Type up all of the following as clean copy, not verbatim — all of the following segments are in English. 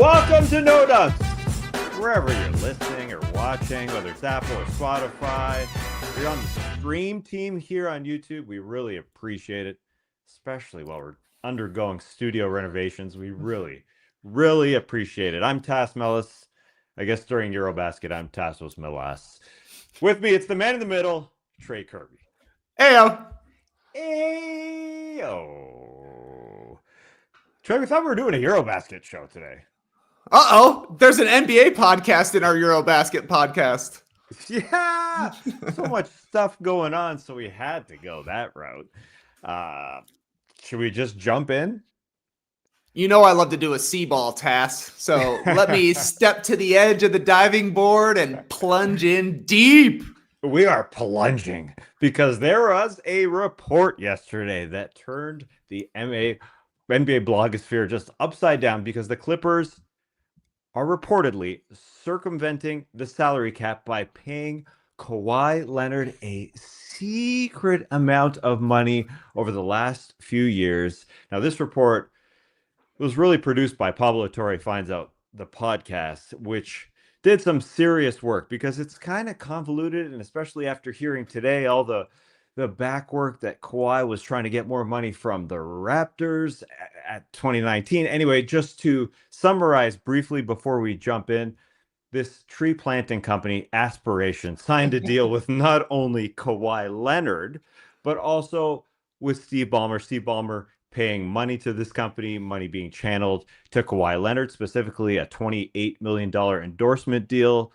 Welcome to No Dunks. Wherever you're listening or watching, whether it's Apple or Spotify, if you're on the stream team here on YouTube, we really appreciate it, especially while we're undergoing studio renovations. We really appreciate it. I'm Tass Mellis. I guess during EuroBasket, I'm Tassos Melas. With me, it's the man in the middle, Trey Kirby. Heyo. Ayo. Trey, we thought we were doing a EuroBasket show today. Uh-oh, there's an NBA podcast in our EuroBasket podcast. Yeah, so much stuff going on, so we had to go that route. Should we just jump in? You know I love to do a C-ball, Tass, so let me step to the edge of the diving board and plunge in deep. We are plunging because there was a report yesterday that turned the NBA blogosphere just upside down because the Clippers are reportedly circumventing the salary cap by paying Kawhi Leonard a secret amount of money over the last few years. Now, this report was really produced by Pablo Torre Finds Out, the podcast, which did some serious work because it's kind of convoluted, and especially after hearing today all the back work that Kawhi was trying to get more money from the Raptors at 2019. Anyway, just to summarize briefly before we jump in, this tree planting company, Aspiration, signed a deal with not only Kawhi Leonard, but also with Steve Ballmer. Steve Ballmer paying money to this company, money being channeled to Kawhi Leonard, specifically a $28 million endorsement deal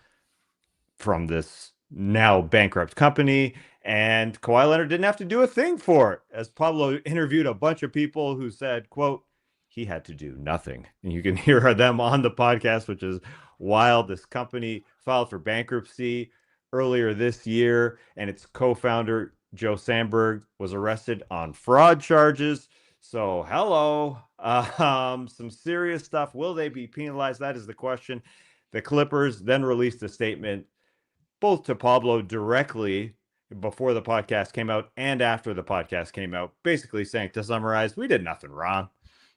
from this now bankrupt company. And Kawhi Leonard didn't have to do a thing for it, as Pablo interviewed a bunch of people who said, quote, he had to do nothing. And you can hear them on the podcast, which is wild. This company filed for bankruptcy earlier this year, and its co-founder, Joe Sandberg, was arrested on fraud charges. So, hello, some serious stuff. Will they be penalized? That is the question. The Clippers then released a statement, both to Pablo directly before the podcast came out and after the podcast came out, basically saying, to summarize, we did nothing wrong.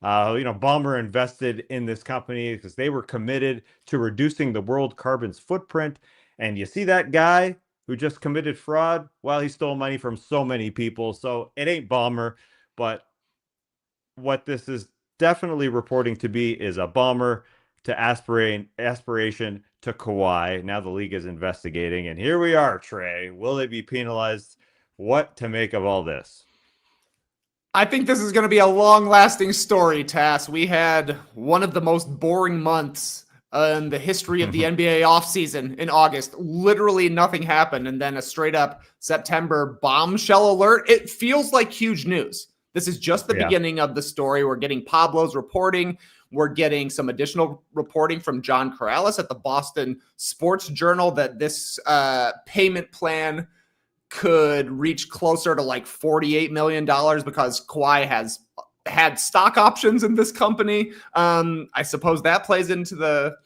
Ballmer invested in this company because they were committed to reducing the world carbon's footprint. And you see that guy who just committed fraud? Well, he stole money from so many people. So it ain't Ballmer. But what this is definitely reporting to be is a Ballmer to aspiration to Kawhi. Now the league is investigating, and here we are, Trey. Will they be penalized? What to make of all this? I think this is going to be a long-lasting story, Tass. We had one of the most boring months in the history of the NBA offseason in August. Literally nothing happened, and then a straight-up September bombshell alert. It feels like huge news. This is just the beginning of the story. We're getting Pablo's reporting. We're getting some additional reporting from John Corrales at the Boston Sports Journal that this payment plan could reach closer to like $48 million because Kawhi has had stock options in this company. I suppose that plays into to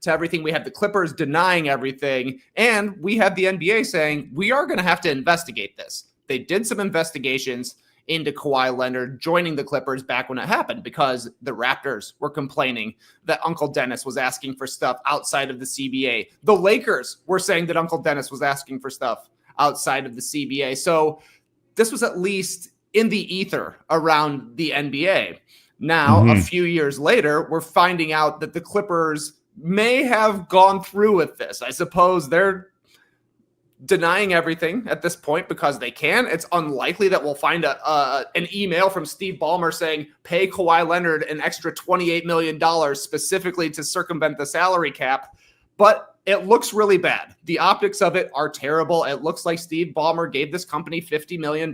everything. We have the Clippers denying everything, and we have the NBA saying we are going to have to investigate this. They did some investigations into Kawhi Leonard joining the Clippers back when it happened because the Raptors were complaining that Uncle Dennis was asking for stuff outside of the CBA. The Lakers were saying that Uncle Dennis was asking for stuff outside of the CBA. So this was at least in the ether around the NBA. Now, a few years later, we're finding out that the Clippers may have gone through with this. I suppose they're denying everything at this point because they can. It's unlikely that we'll find an email from Steve Ballmer saying, pay Kawhi Leonard an extra $28 million specifically to circumvent the salary cap. But it looks really bad. The optics of it are terrible. It looks like Steve Ballmer gave this company $50 million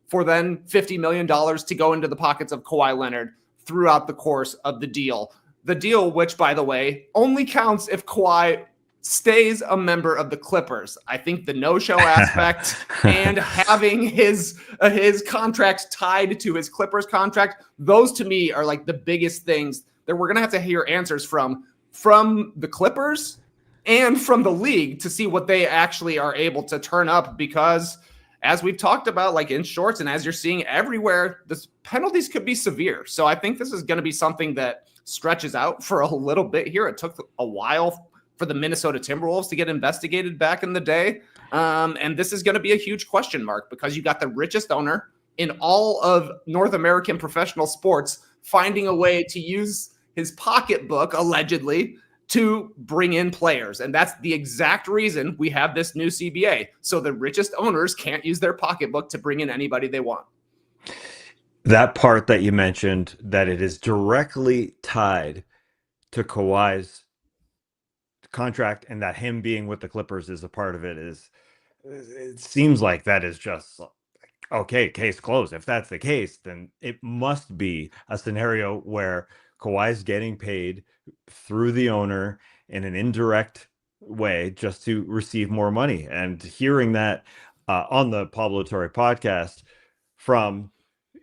for then $50 million to go into the pockets of Kawhi Leonard throughout the course of the deal. The deal, which, by the way, only counts if Kawhi stays a member of the Clippers. I think the no-show aspect and having his contracts tied to his Clippers contract, those to me are like the biggest things that we're going to have to hear answers from the Clippers and from the league to see what they actually are able to turn up, because as we've talked about, like in shorts and as you're seeing everywhere, the penalties could be severe. So I think this is going to be something that stretches out for a little bit here. It took a while for the Minnesota Timberwolves to get investigated back in the day. And this is going to be a huge question mark because you got the richest owner in all of North American professional sports finding a way to use his pocketbook, allegedly, to bring in players. And that's the exact reason we have this new CBA. So the richest owners can't use their pocketbook to bring in anybody they want. That part that you mentioned, that it is directly tied to Kawhi's contract and that him being with the Clippers is a part of it, it seems like that is just okay, case closed. If that's the case, then it must be a scenario where Kawhi's getting paid through the owner in an indirect way just to receive more money. And hearing that on the Pablo Torre podcast from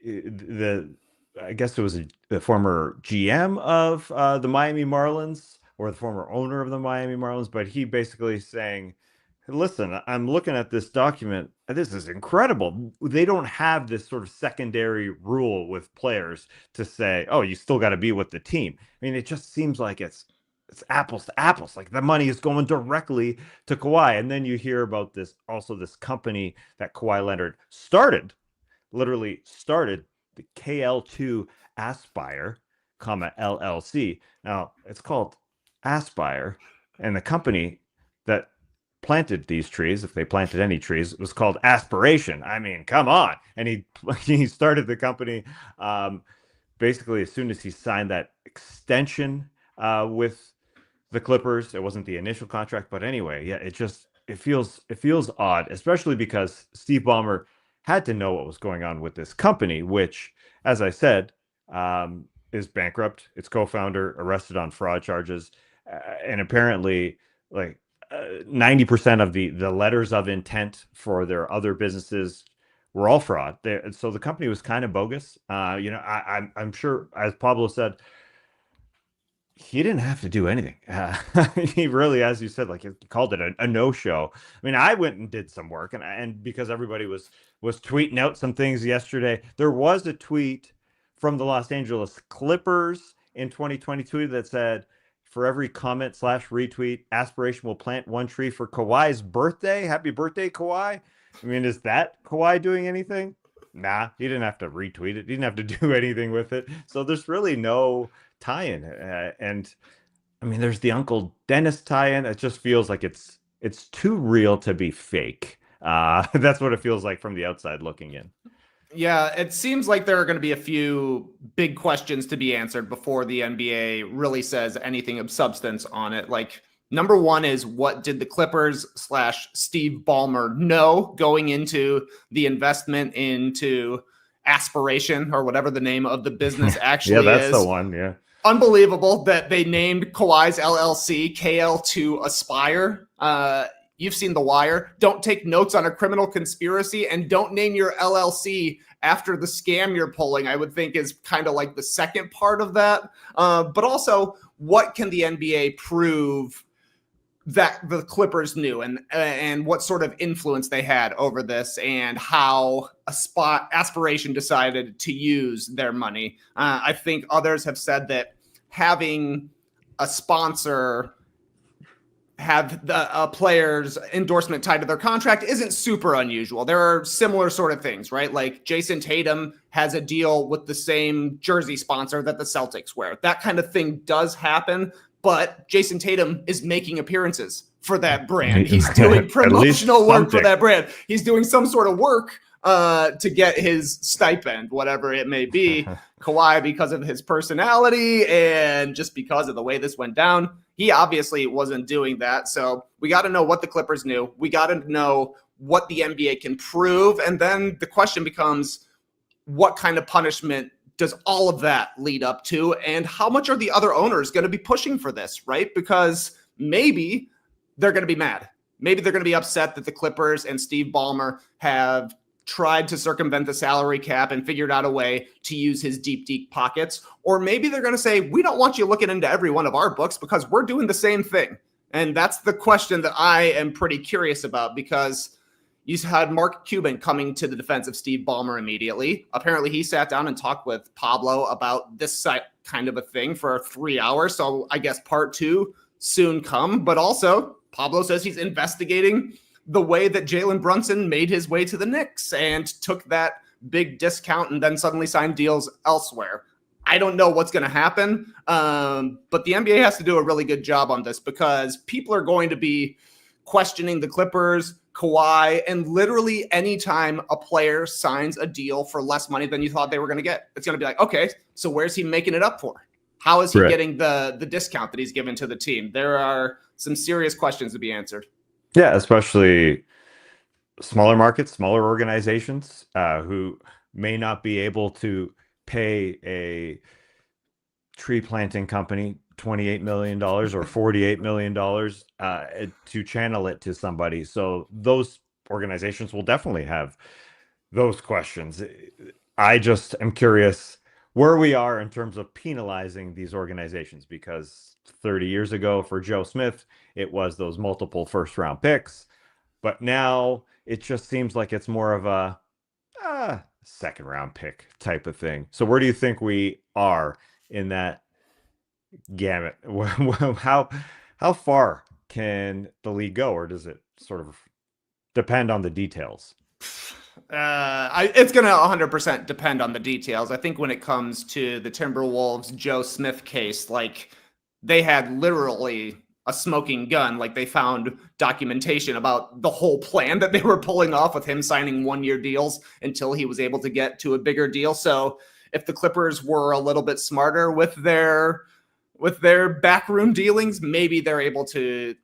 I guess it was the former GM of the Miami Marlins or the former owner of the Miami Marlins, but he basically saying, listen, I'm looking at this document. This is incredible. They don't have this sort of secondary rule with players to say, oh, you still got to be with the team. I mean, it just seems like it's apples to apples. Like the money is going directly to Kawhi. And then you hear about this company that Kawhi Leonard literally started, the KL2 Aspire, LLC. Now, it's called Aspire, and the company that planted these trees, if they planted any trees, it was called Aspiration. I mean, come on. And he started the company basically as soon as he signed that extension with the Clippers. It wasn't the initial contract, but anyway, yeah, it feels odd, especially because Steve Ballmer had to know what was going on with this company, which, as I said, is bankrupt. Its co-founder arrested on fraud charges, and apparently, like 90% of the letters of intent for their other businesses were all fraud. So the company was kind of bogus. I'm sure, as Pablo said, he didn't have to do anything. He really, as you said, like he called it a no-show. I mean, I went and did some work, and because everybody was tweeting out some things yesterday, there was a tweet from the Los Angeles Clippers in 2022 that said, for every comment / retweet, Aspiration will plant one tree for Kawhi's birthday. Happy birthday, Kawhi. I mean, is that Kawhi doing anything? Nah, he didn't have to retweet it. He didn't have to do anything with it. So there's really no tie-in. And I mean, there's the Uncle Dennis tie-in. It just feels like it's too real to be fake. That's what it feels like from the outside looking in. Yeah, it seems like there are going to be a few big questions to be answered before the NBA really says anything of substance on it. Like, number one is, what did the Clippers / Steve Ballmer know going into the investment into Aspiration, or whatever the name of the business actually is? Yeah, that's the one, yeah. Unbelievable that they named Kawhi's LLC KL2 Aspire. You've seen The Wire. Don't take notes on a criminal conspiracy, and don't name your LLC after the scam you're pulling, I would think is kind of like the second part of that. But also, what can the NBA prove that the Clippers knew, and what sort of influence they had over this, and how Aspiration decided to use their money? I think others have said that having a sponsor have a player's endorsement tied to their contract isn't super unusual. There are similar sort of things, right? Like Jason Tatum has a deal with the same jersey sponsor that the Celtics wear. That kind of thing does happen, but Jason Tatum is making appearances for that brand. He's doing promotional work for that brand. He's doing some sort of work to get his stipend, whatever it may be. Kawhi, because of his personality and just because of the way this went down, he obviously wasn't doing that. So we got to know what the Clippers knew. We got to know what the NBA can prove. And then the question becomes, what kind of punishment does all of that lead up to? And how much are the other owners going to be pushing for this, right? Because maybe they're going to be mad. Maybe they're going to be upset that the Clippers and Steve Ballmer have tried to circumvent the salary cap and figured out a way to use his deep pockets. Or maybe they're going to say, we don't want you looking into every one of our books because we're doing the same thing. And that's the question that I am pretty curious about, because You had Mark Cuban coming to the defense of Steve Ballmer immediately. Apparently, he sat down and talked with Pablo about this kind of a thing for 3 hours. So I guess part 2 soon come. But also, Pablo says he's investigating the way that Jalen Brunson made his way to the Knicks and took that big discount and then suddenly signed deals elsewhere. I don't know what's going to happen, but the NBA has to do a really good job on this because people are going to be questioning the Clippers, Kawhi, and literally anytime a player signs a deal for less money than you thought they were going to get, it's going to be like, okay, so where's he making it up for? How is he getting the discount that he's given to the team? There are some serious questions to be answered. Yeah, especially smaller markets, smaller organizations who may not be able to pay a tree planting company $28 million or $48 million to channel it to somebody. So those organizations will definitely have those questions. I just am curious where we are in terms of penalizing these organizations, because 30 years ago for Joe Smith, it was those multiple first round picks. But now it just seems like it's more of a second round pick type of thing. So where do you think we are in that gamut? How far can the league go, or does it sort of depend on the details? It's going to 100% depend on the details. I think when it comes to the Timberwolves Joe Smith case, like they had literally a smoking gun. Like they found documentation about the whole plan that they were pulling off with him signing 1-year deals until he was able to get to a bigger deal. So if the Clippers were a little bit smarter with their backroom dealings, maybe they're able to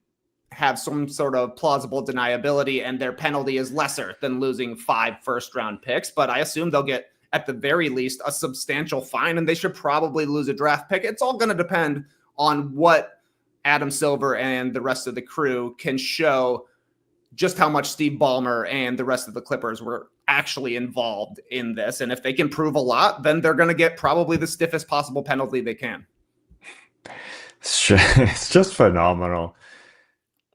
have some sort of plausible deniability and their penalty is lesser than losing 5 first-round picks. But I assume they'll get, at the very least, a substantial fine, and they should probably lose a draft pick. It's all going to depend on what Adam Silver and the rest of the crew can show, just how much Steve Ballmer and the rest of the Clippers were actually involved in this. And if they can prove a lot, then they're going to get probably the stiffest possible penalty they can. It's just phenomenal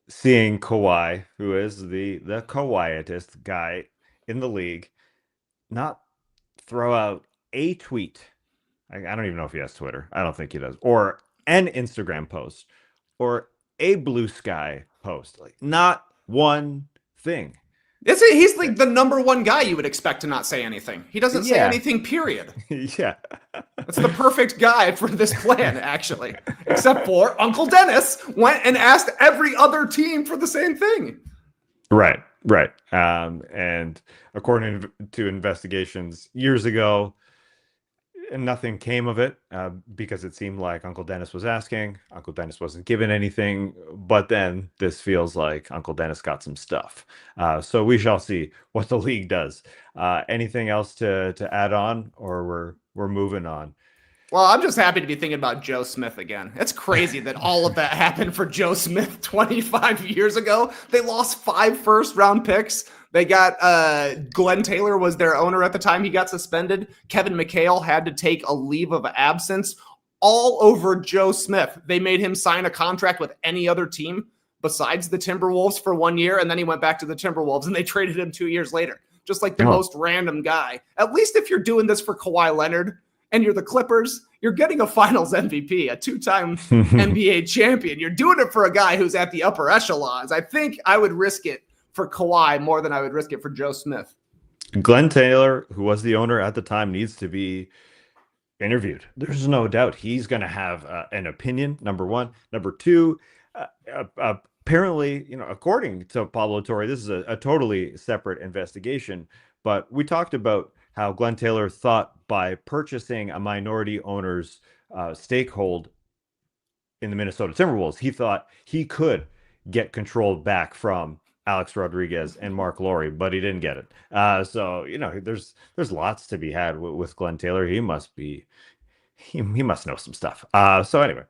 seeing Kawhi, who is the quietest guy in the league, not throw out a tweet. I don't even know if he has Twitter. I don't think he does. Or an Instagram post or a Blue Sky post. Like, not one thing. He's like the number one guy you would expect to not say anything. He doesn't say anything, period. Yeah. That's the perfect guy for this plan, actually. Except for Uncle Dennis went and asked every other team for the same thing. Right. And according to investigations years ago, nothing came of it because it seemed like Uncle Dennis was asking. Uncle Dennis wasn't given anything. But then this feels like Uncle Dennis got some stuff. So we shall see what the league does. Anything else to add on, or we're moving on? Well, I'm just happy to be thinking about Joe Smith again. It's crazy that all of that happened for Joe Smith 25 years ago. They lost 5 first-round picks. They got Glenn Taylor was their owner at the time he got suspended. Kevin McHale had to take a leave of absence all over Joe Smith. They made him sign a contract with any other team besides the Timberwolves for 1 year, and then he went back to the Timberwolves, and they traded him 2 years later. Just like the most random guy. At least if you're doing this for Kawhi Leonard and you're the Clippers, you're getting a finals MVP, a 2-time NBA champion. You're doing it for a guy who's at the upper echelons. I think I would risk it for Kawhi more than I would risk it for Joe Smith. Glenn Taylor, who was the owner at the time, needs to be interviewed. There's no doubt he's going to have an opinion, number one. Number two, apparently, according to Pablo Torre, this is a totally separate investigation. But we talked about how Glenn Taylor thought by purchasing a minority owner's stakehold in the Minnesota Timberwolves, he thought he could get control back from Alex Rodriguez and Mark Lowry, but he didn't get it. So there's lots to be had with Glenn Taylor. He must know some stuff. So anyway,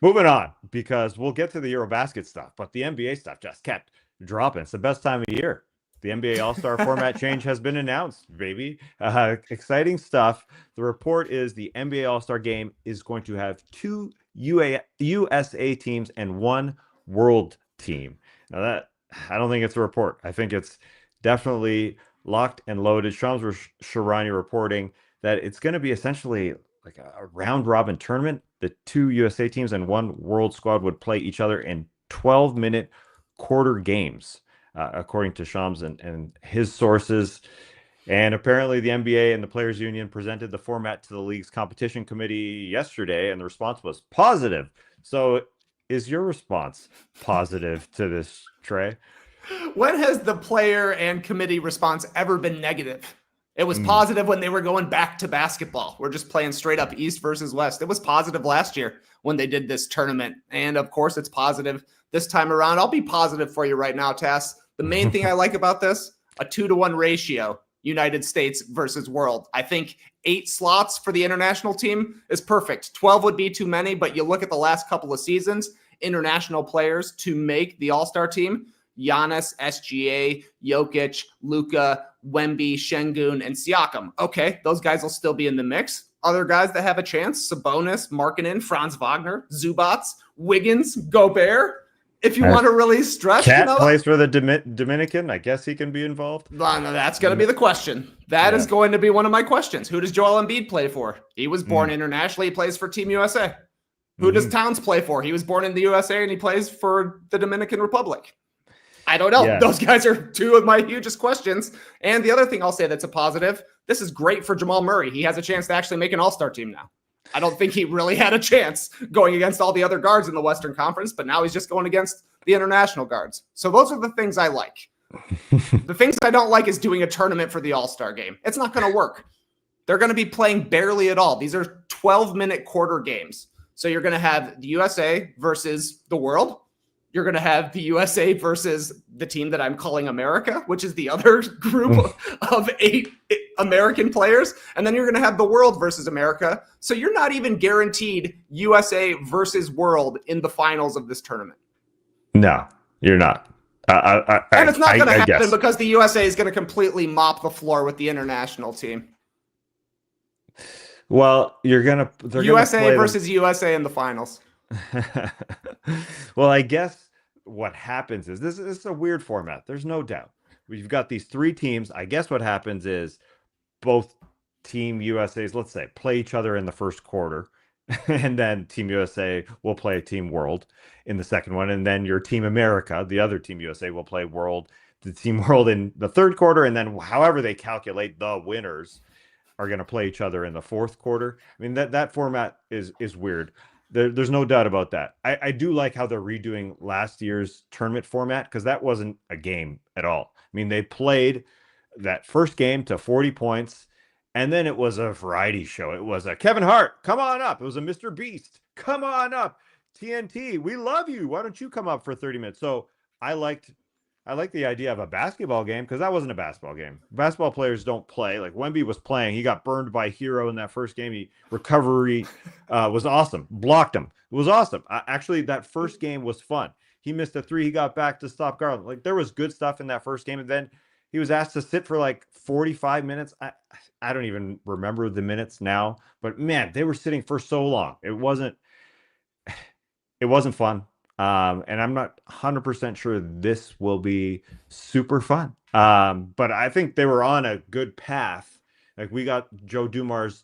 moving on, because we'll get to the EuroBasket stuff, but the NBA stuff just kept dropping. It's the best time of year. The NBA All-Star format change has been announced, baby. Exciting stuff. The report is the NBA All-Star game is going to have 2 USA teams and 1 world team. Now that, I don't think it's a report. I think it's definitely locked and loaded. Shams Sharani reporting that it's going to be essentially like a round robin tournament. The two USA teams and one world squad would play each other in 12-minute quarter games, according to Shams and his sources. And apparently, the NBA and the Players Union presented the format to the league's competition committee yesterday, and the response was positive. So, is your response positive to this, Trey? When has the player and committee response ever been negative? It was positive when they were going back to basketball. We're just playing straight up East versus West. It was positive last year when they did this tournament. And of course, it's positive this time around. I'll be positive for you right now, Tass. The main thing I like about this, a 2-to-1 ratio, United States versus world. I think 8 slots for the international team is perfect. 12 would be too many, but you look at the last couple of seasons, international players to make the All-Star team, Giannis, SGA, Jokic, Luka, Wemby, Şengün, and Siakam. Okay, those guys will still be in the mix. Other guys that have a chance, Sabonis, Markkanen, Franz Wagner, Zubats, Wiggins, Gobert. If you want to really stretch, Cat plays for the Dominican. I guess he can be involved. No, that's going to be the question. That is going to be one of my questions. Who does Joel Embiid play for? He was born internationally. He plays for Team USA. Who does Towns play for? He was born in the USA and he plays for the Dominican Republic. I don't know. Yeah. Those guys are two of my hugest questions. And the other thing I'll say that's a positive, this is great for Jamal Murray. He has a chance to actually make an all-star team now. I don't think he really had a chance going against all the other guards in the Western Conference, but now he's just going against the international guards. So those are the things I like. The things I don't like is doing a tournament for the All-Star game. It's not going to work. They're going to be playing barely at all. These are 12-minute quarter games. So you're going to have the USA versus the world. You're going to have the USA versus the team that I'm calling America, which is the other group of 8 American players. And then you're going to have the world versus America. So you're not even guaranteed USA versus world in the finals of this tournament. No, you're not. And it's not going to happen because the USA is going to completely mop the floor with the international team. Well, they're USA versus USA in the finals. Well, I guess what happens is this is a weird format. There's no doubt. We've got these 3 teams. I guess what happens is both Team USA's, let's say, play each other in the first quarter, and then Team USA will play Team World in the second one, and then your Team America, the other Team USA, will play the Team World in the third quarter, and then however they calculate the winners are going to play each other in the fourth quarter. I mean, that format is weird. There's no doubt about that. I do like how they're redoing last year's tournament format because that wasn't a game at all. I mean, they played that first game to 40 points, and then it was a variety show. It was a Kevin Hart, come on up. It was a Mr. Beast, come on up. TNT, we love you. Why don't you come up for 30 minutes? So I liked the idea of a basketball game because that wasn't a basketball game. Basketball players don't play. Like Wemby was playing. He got burned by Hero in that first game. Recovery was awesome. Blocked him. It was awesome. Actually, that first game was fun. He missed a 3. He got back to stop Garland. Like there was good stuff in that first game. And then he was asked to sit for like 45 minutes. I don't even remember the minutes now. But man, they were sitting for so long. It wasn't fun. And I'm not 100% sure this will be super fun. But I think they were on a good path. Like we got Joe Dumars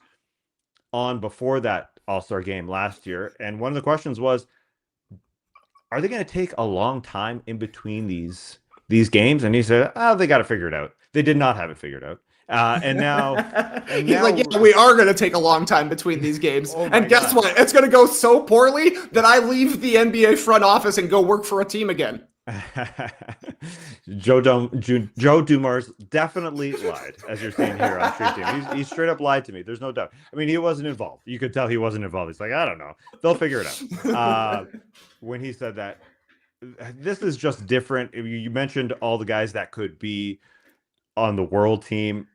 on before that All-Star game last year. And one of the questions was, are they going to take a long time in between these games? And he said, they got to figure it out. They did not have it figured out. And now he's like, yeah, we are going to take a long time between these games. And guess what? It's going to go so poorly that I leave the NBA front office and go work for a team again. Joe Dumars definitely lied, as you're seeing here on Street Team. He straight up lied to me. There's no doubt. I mean, he wasn't involved. You could tell he wasn't involved. He's like, I don't know. They'll figure it out. When he said that, this is just different. You mentioned all the guys that could be on the world team.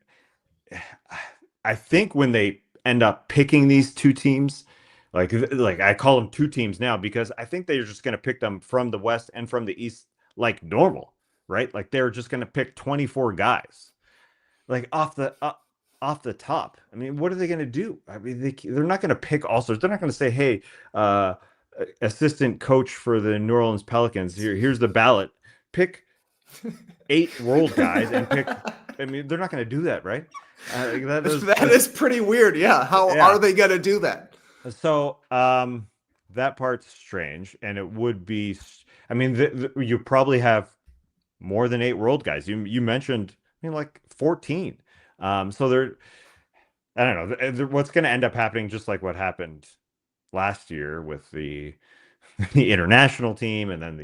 I think when they end up picking these 2 teams, like I call them 2 teams now because I think they're just going to pick them from the West and from the East like normal, right? Like they're just going to pick 24 guys, like off the top. I mean, what are they going to do? I mean, they're not going to pick all-stars. They're not going to say, hey, assistant coach for the New Orleans Pelicans, here's the ballot. Pick 8 world guys and pick. I mean, they're not going to do that, right? That is pretty weird. Yeah. How Yeah. are they going to do that? So that part's strange, and it would be. I mean, you probably have more than 8 world guys. You mentioned, I mean, like 14. So they're. I don't know. What's going to end up happening, just like what happened last year with the international team, and then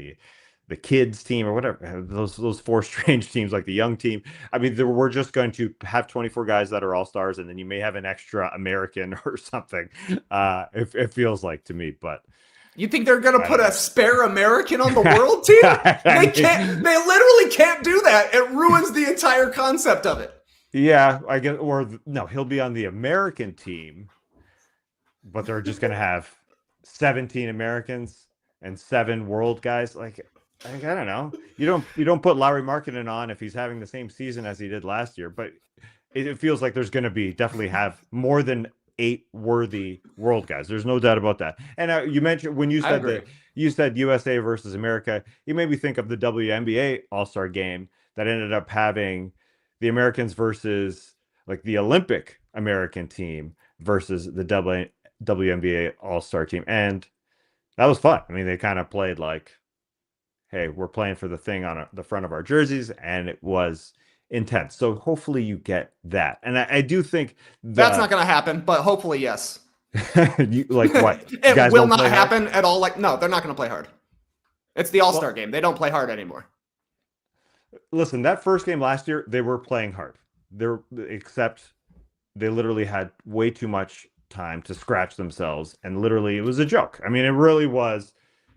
the kids team, or whatever, those 4 strange teams, like the young team. I mean, we're just going to have 24 guys that are all stars, and then you may have an extra American or something. It feels like to me, but you think they're going to put a spare American on the world team? They can't. They literally can't do that. It ruins the entire concept of it. Yeah, I guess, or no, he'll be on the American team, but they're just going to have 17 Americans and 7 world guys. Like, I don't know. You don't put Lauri Markkanen on if he's having the same season as he did last year, but it feels like there's going to definitely have more than 8 worthy world guys. There's no doubt about that. And you mentioned, when you said USA versus America, you made me think of the WNBA All-Star game that ended up having the Americans versus like the Olympic American team versus the WNBA All-Star team. And that was fun. I mean, they kind of played like, hey, we're playing for the thing on the front of our jerseys, and it was intense. So hopefully you get that. And I do think that's not going to happen, but hopefully, yes. Like what? It will not happen at all. Like, no, they're not going to play hard. It's the All-Star game. They don't play hard anymore. Listen, that first game last year, they were playing hard. Except they literally had way too much time to scratch themselves, and literally it was a joke. I mean, it really was.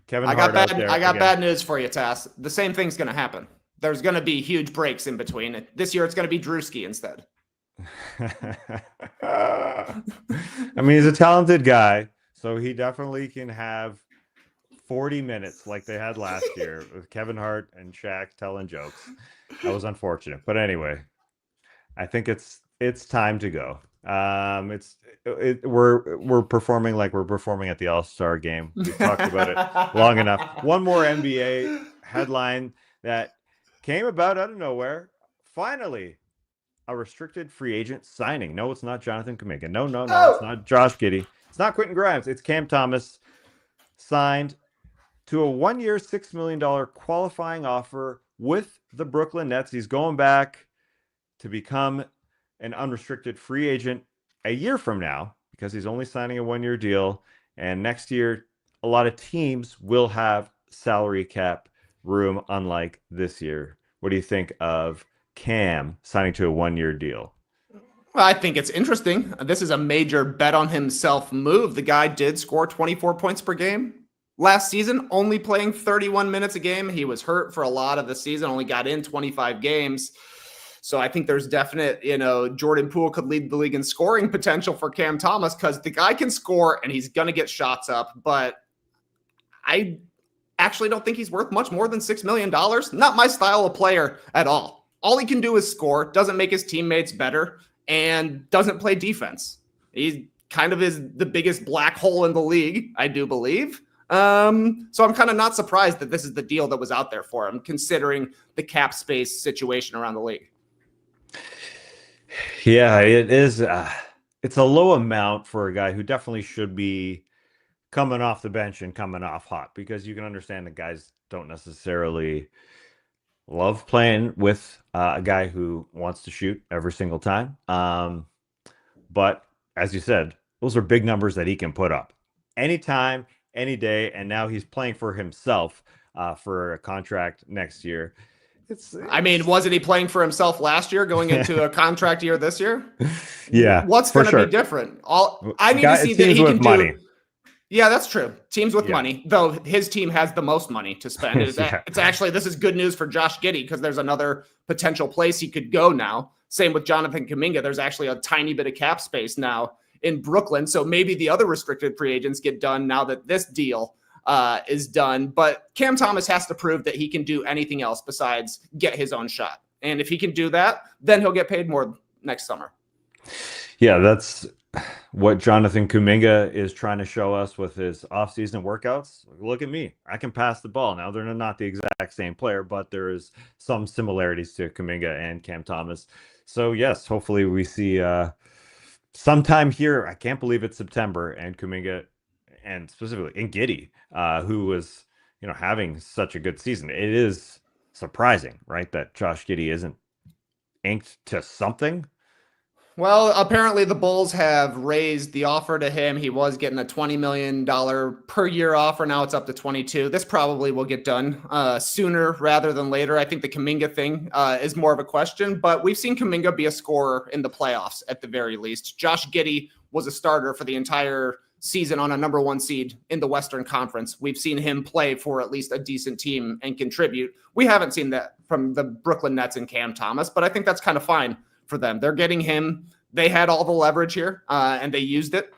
Kevin Hart out there. I got bad news for you, Tass. The same thing's going to happen. There's going to be huge breaks in between. This year, it's going to be Drewski instead. I mean, he's a talented guy, so he definitely can have 40 minutes like they had last year with Kevin Hart and Shaq telling jokes. That was unfortunate, but anyway, I think it's time to go. We're performing like we're performing at the All-Star game. We've talked about it long enough. One more NBA headline that came about out of nowhere. Finally, a restricted free agent signing. No, it's not Jonathan Kuminga. No, it's not Josh Giddey. It's not Quentin Grimes. It's Cam Thomas, signed to a 1-year, $6 million qualifying offer with the Brooklyn Nets. He's going back to become an unrestricted free agent a year from now, because he's only signing a 1-year deal. And next year, a lot of teams will have salary cap room, unlike this year. What do you think of Cam signing to a 1-year deal? Well, I think it's interesting. This is a major bet on himself move. The guy did score 24 points per game last season, only playing 31 minutes a game. He was hurt for a lot of the season, only got in 25 games. So I think there's definite, Jordan Poole could lead the league in scoring potential for Cam Thomas, because the guy can score and he's going to get shots up. But I actually don't think he's worth much more than $6 million. Not my style of player at all. All he can do is score, doesn't make his teammates better, and doesn't play defense. He kind of is the biggest black hole in the league, I do believe. So I'm kind of not surprised that this is the deal that was out there for him, considering the cap space situation around the league. Yeah, it is. It's a low amount for a guy who definitely should be coming off the bench and coming off hot, because you can understand that guys don't necessarily love playing with a guy who wants to shoot every single time. But as you said, those are big numbers that he can put up anytime, any day. And now he's playing for himself for a contract next year. I mean, wasn't he playing for himself last year, going into a contract year this year? Yeah. What's going to be different? I need to see that he can do money. Yeah, that's true. Teams with money, though his team has the most money to spend. It's actually, this is good news for Josh Giddey, because there's another potential place he could go now. Same with Jonathan Kuminga. There's actually a tiny bit of cap space now in Brooklyn. So maybe the other restricted free agents get done now that this deal is done. But Cam Thomas has to prove that he can do anything else besides get his own shot. And if he can do that, then he'll get paid more next summer. Yeah, that's what Jonathan Kuminga is trying to show us with his offseason workouts. Look at me. I can pass the ball. Now, they're not the exact same player, but there is some similarities to Kuminga and Cam Thomas. So, yes, hopefully we see sometime here. I can't believe it's September, and Kuminga, and specifically in Giddey, who was, having such a good season. It is surprising, right, that Josh Giddey isn't inked to something. Well, apparently the Bulls have raised the offer to him. He was getting a $20 million per year offer. Now it's up to 22. This probably will get done sooner rather than later. I think the Kuminga thing is more of a question, but we've seen Kuminga be a scorer in the playoffs at the very least. Josh Giddey was a starter for the entire season on a number 1 seed in the Western Conference. We've seen him play for at least a decent team and contribute. We haven't seen that from the Brooklyn Nets and Cam Thomas, but I think that's kind of fine for them. They're getting him. They had all the leverage here, and they used it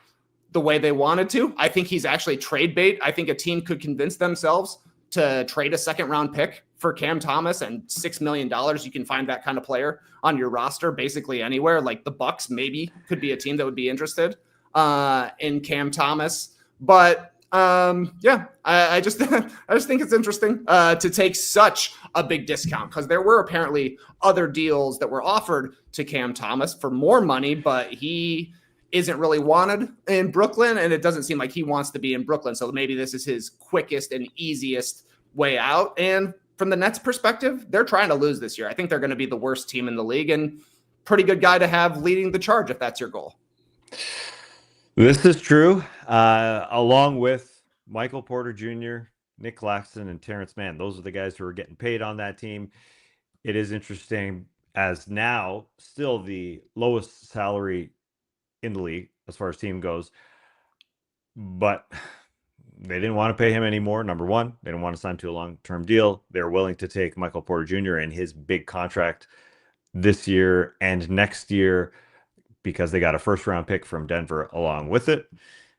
the way they wanted to. I think he's actually trade bait. I think a team could convince themselves to trade a second-round pick for Cam Thomas and $6 million. You can find that kind of player on your roster basically anywhere. Like the Bucks maybe could be a team that would be interested in Cam Thomas. But I just think it's interesting to take such a big discount, because there were apparently other deals that were offered to Cam Thomas for more money, but he isn't really wanted in Brooklyn, and it doesn't seem like he wants to be in Brooklyn. So maybe this is his quickest and easiest way out. And from the Nets perspective, they're trying to lose this year. I think they're going to be the worst team in the league, and pretty good guy to have leading the charge if that's your goal. This is true, along with Michael Porter Jr., Nick Claxton, and Terrence Mann. Those are the guys who are getting paid on that team. It is interesting, as now still the lowest salary in the league as far as team goes, but they didn't want to pay him anymore. Number one, they didn't want to sign to a long-term deal. They're willing to take Michael Porter Jr. and his big contract this year and next year, because they got a first-round pick from Denver along with it.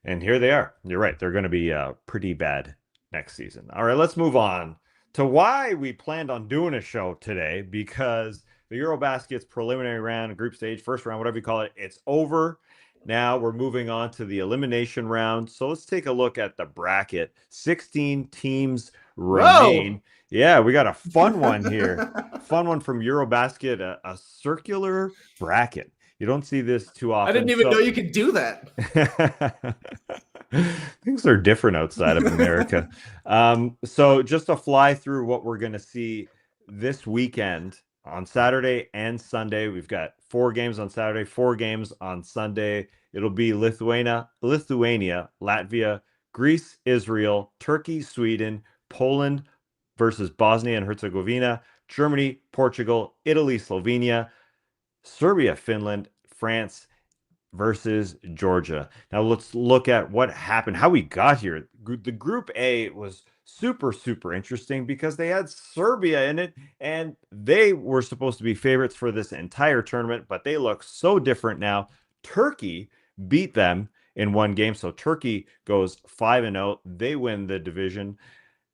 And here they are. You're right. They're going to be pretty bad next season. All right, let's move on to why we planned on doing a show today, because the EuroBasket's preliminary round, group stage, first round, whatever you call it, it's over. Now we're moving on to the elimination round. So let's take a look at the bracket. 16 teams remain. Whoa. Yeah, we got a fun one here. Fun one from EuroBasket, a circular bracket. You don't see this too often. I didn't even know you could do that. Things are different outside of America. So just to fly through what we're going to see this weekend on Saturday and Sunday. We've got 4 games on Saturday, 4 games on Sunday. It'll be Lithuania, Latvia, Greece, Israel, Turkey, Sweden, Poland versus Bosnia and Herzegovina, Germany, Portugal, Italy, Slovenia, Serbia, Finland, France versus Georgia. Now let's look at what happened, how we got here. The Group A was super interesting because they had Serbia in it, and they were supposed to be favorites for this entire tournament, but they look so different now. Turkey beat them in 1 game, so Turkey goes 5-0. They win the division.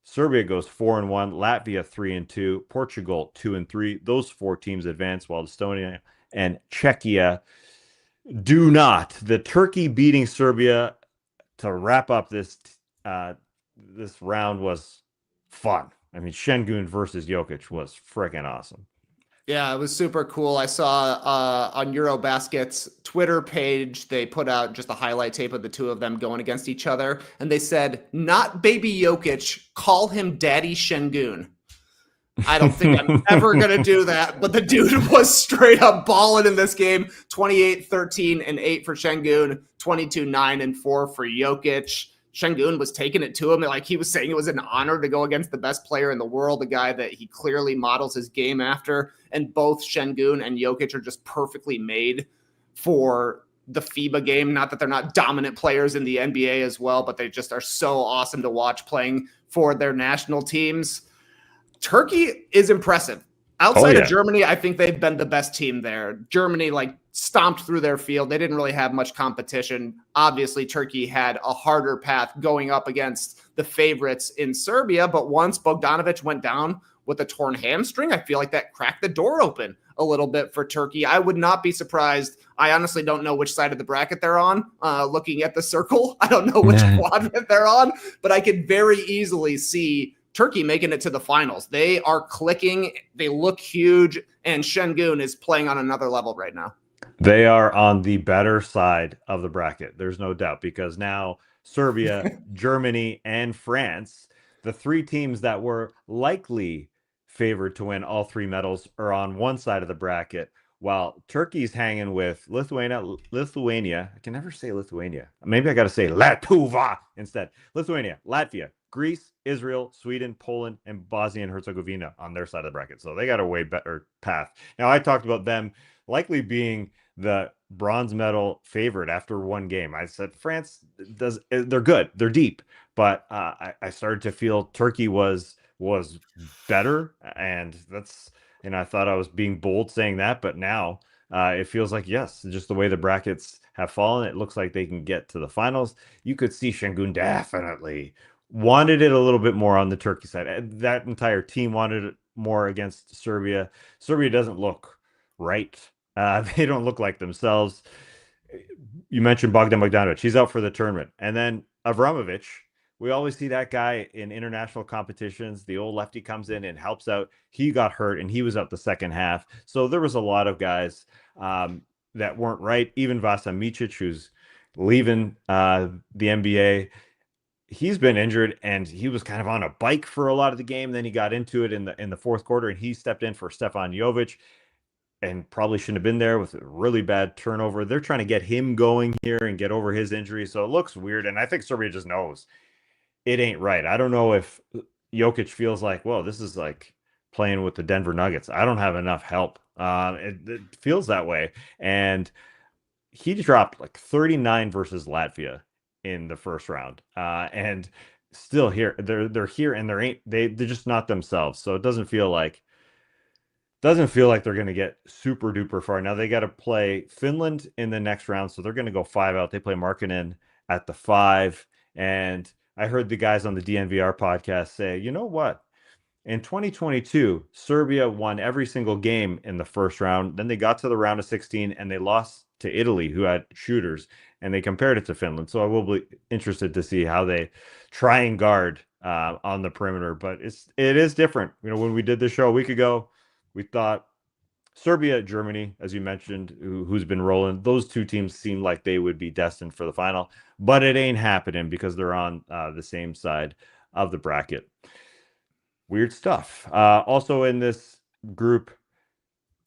Serbia goes 4-1, Latvia 3-2, Portugal 2-3. Those 4 teams advance, while Estonia and Czechia do not. The Turkey beating Serbia to wrap up this round was fun. I mean, Şengün versus Jokic was freaking awesome. Yeah, it was super cool. I saw on EuroBasket's Twitter page, they put out just a highlight tape of the 2 of them going against each other, and they said, "Not baby Jokic, call him Daddy Şengün." I don't think I'm ever going to do that, but the dude was straight up balling in this game. 28, 13, and 8 for Şengün, 22, 9, and 4 for Jokic. Şengün was taking it to him. Like he was saying, it was an honor to go against the best player in the world, the guy that he clearly models his game after. And both Şengün and Jokic are just perfectly made for the FIBA game. Not that they're not dominant players in the NBA as well, but they just are so awesome to watch playing for their national teams. Turkey is impressive. Outside of Germany, I think they've been the best team there. Germany, stomped through their field. They didn't really have much competition. Obviously, Turkey had a harder path going up against the favorites in Serbia, but once Bogdanovic went down with a torn hamstring, I feel like that cracked the door open a little bit for Turkey. I would not be surprised. I honestly don't know which side of the bracket they're on. Looking at the circle, I don't know which quadrant they're on, but I could very easily see Turkey making it to the finals. They are clicking. They look huge, and Şengün is playing on another level right now. They are on the better side of the bracket. There's no doubt, because now Serbia, Germany, and France, the three teams that were likely favored to win all three medals, are on one side of the bracket, while Turkey's hanging with Lithuania. I can never say Lithuania. Maybe I got to say Latva instead. Lithuania, Latvia, Greece, Israel, Sweden, Poland, and Bosnia and Herzegovina on their side of the bracket. So they got a way better path. Now, I talked about them likely being the bronze medal favorite after one game. I said France they're good, they're deep, but I started to feel Turkey was better, and that's, I thought I was being bold saying that, but now it feels like, yes, just the way the brackets have fallen, it looks like they can get to the finals. You could see Şengün definitely wanted it a little bit more on the Turkey side. That entire team wanted it more against Serbia. Serbia doesn't look right. They don't look like themselves. You mentioned Bogdan Bogdanovic. He's out for the tournament. And then Avramovic, we always see that guy in international competitions. The old lefty comes in and helps out. He got hurt, and he was out the second half. So there was a lot of guys that weren't right. Even Vasa Micic, who's leaving the NBA, he's been injured, and he was kind of on a bike for a lot of the game. Then he got into it in the fourth quarter, and he stepped in for Stefan Jovic, and probably shouldn't have been there with a really bad turnover. They're trying to get him going here and get over his injury. So it looks weird. And I think Serbia just knows it ain't right. I don't know if Jokic feels like, well, this is like playing with the Denver Nuggets. I don't have enough help. It feels that way. And he dropped like 39 versus Latvia in the first round. And still here, they're here, and they're just not themselves. So it doesn't feel like they're going to get super duper far. Now they got to play Finland in the next round, so they're going to go 5 out. They play Markkanen at the 5. And I heard the guys on the DNVR podcast say, you know what? In 2022, Serbia won every single game in the first round. Then they got to the round of 16, and they lost to Italy, who had shooters, and they compared it to Finland. So I will be interested to see how they try and guard on the perimeter. But it is different. When we did this show a week ago, we thought Serbia, Germany, as you mentioned, who's been rolling, those two teams seemed like they would be destined for the final, but it ain't happening because they're on the same side of the bracket. Weird stuff. Also in this group,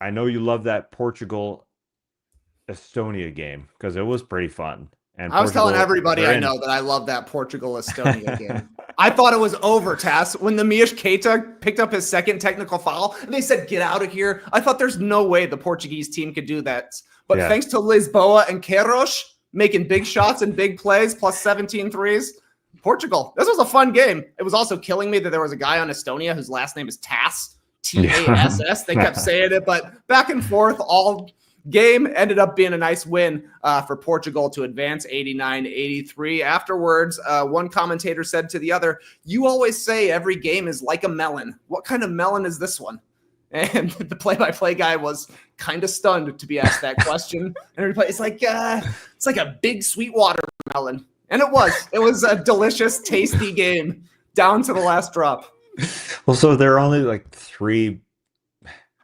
I know you love that Portugal-Estonia game because it was pretty fun. And I was telling everybody I know that I love that Portugal-Estonia game. I thought it was over, Tass. When the Mias Keita picked up his second technical foul, and they said, get out of here. I thought there's no way the Portuguese team could do that. But thanks to Lisboa and Queiroz making big shots and big plays, plus 17 threes, Portugal. This was a fun game. It was also killing me that there was a guy on Estonia whose last name is Tass, Tass. They kept saying it, but back and forth all game ended up being a nice win for Portugal to advance 89-83. Afterwards, one commentator said to the other, you always say every game is like a melon. What kind of melon is this one? And the play-by-play guy was kind of stunned to be asked that question. And it's like a big sweet watermelon. And it was a delicious, tasty game down to the last drop. Well, so there are only like 3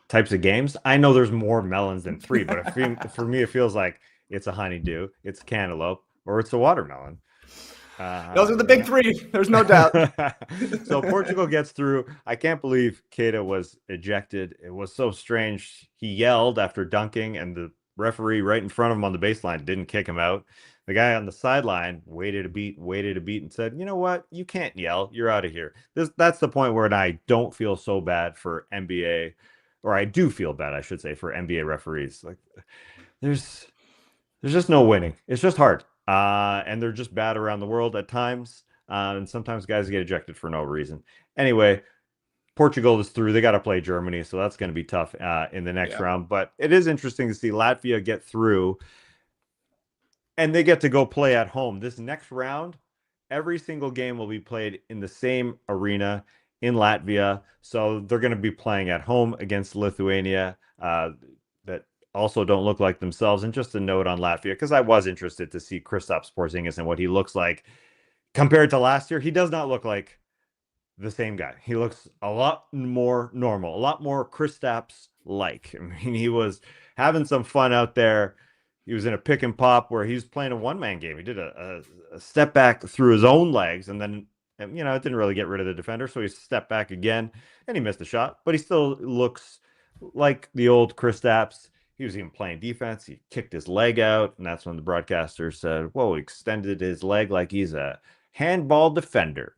types of games. I know there's more melons than 3, but for me, it feels like it's a honeydew, it's cantaloupe, or it's a watermelon. Those are the big 3. There's no doubt. So Portugal gets through. I can't believe Keita was ejected. It was so strange. He yelled after dunking, and the referee right in front of him on the baseline didn't kick him out. The guy on the sideline waited a beat, and said, you know what? You can't yell. You're out of here. That's the point where I don't feel so bad for NBA, or I do feel bad, I should say, for NBA referees. Like, there's just no winning. It's just hard. And they're just bad around the world at times. And sometimes guys get ejected for no reason. Anyway, Portugal is through. They got to play Germany, so that's going to be tough in the next round. But it is interesting to see Latvia get through, and they get to go play at home. This next round, every single game will be played in the same arena in Latvia. So they're going to be playing at home against Lithuania that also don't look like themselves. And just a note on Latvia, because I was interested to see Kristaps Porzingis and what he looks like compared to last year. He does not look like the same guy. He looks a lot more normal, a lot more Kristaps like. I mean, he was having some fun out there. He was in a pick and pop where he was playing a one-man game. He did a step back through his own legs, and then, it didn't really get rid of the defender, so he stepped back again, and he missed a shot, but he still looks like the old Kristaps. He was even playing defense. He kicked his leg out, and that's when the broadcaster said, whoa, he extended his leg like he's a handball defender.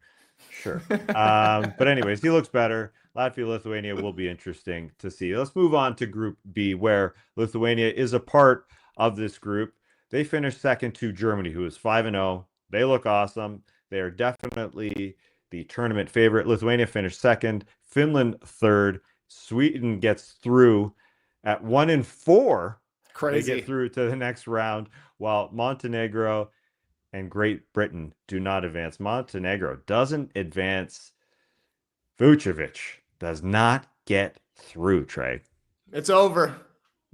Sure. But anyways, he looks better. Latvia, Lithuania will be interesting to see. Let's move on to Group B, where Lithuania is a part of this group. They finished second to Germany, who is 5-0. They look awesome. They are definitely the tournament favorite. Lithuania finished second. Finland third. Sweden gets through at 1-4. Crazy. They get through to the next round, while Montenegro and Great Britain do not advance. Montenegro doesn't advance. Vucevic does not get through, Trey. It's over.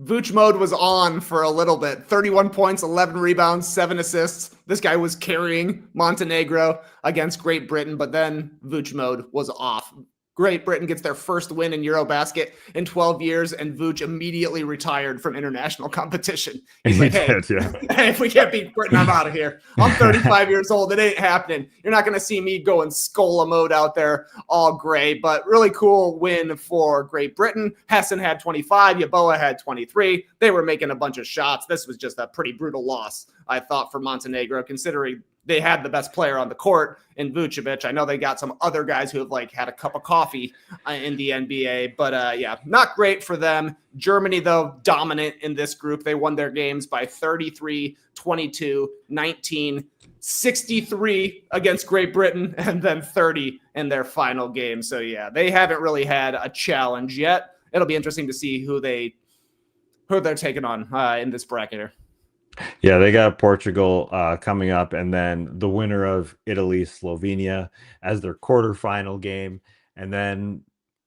Vooch mode was on for a little bit. 31 points, 11 rebounds, 7 assists. This guy was carrying Montenegro against Great Britain, but then Vooch mode was off. Great Britain gets their first win in EuroBasket in 12 years, and Vooch immediately retired from international competition. He's like, hey, if we can't beat Britain, I'm out of here. I'm 35 years old. It ain't happening. You're not going to see me going Scola mode out there all gray, but really cool win for Great Britain. Hessen had 25. Yeboah had 23. They were making a bunch of shots. This was just a pretty brutal loss, I thought, for Montenegro, considering they had the best player on the court in Vucevic. I know they got some other guys who have had a cup of coffee in the NBA, but yeah, not great for them. Germany, though, dominant in this group. They won their games by 33, 22, 19, 63 against Great Britain, and then 30 in their final game. So yeah, they haven't really had a challenge yet. It'll be interesting to see who they're taking on in this bracket here. Yeah, they got Portugal coming up, and then the winner of Italy, Slovenia as their quarterfinal game. And then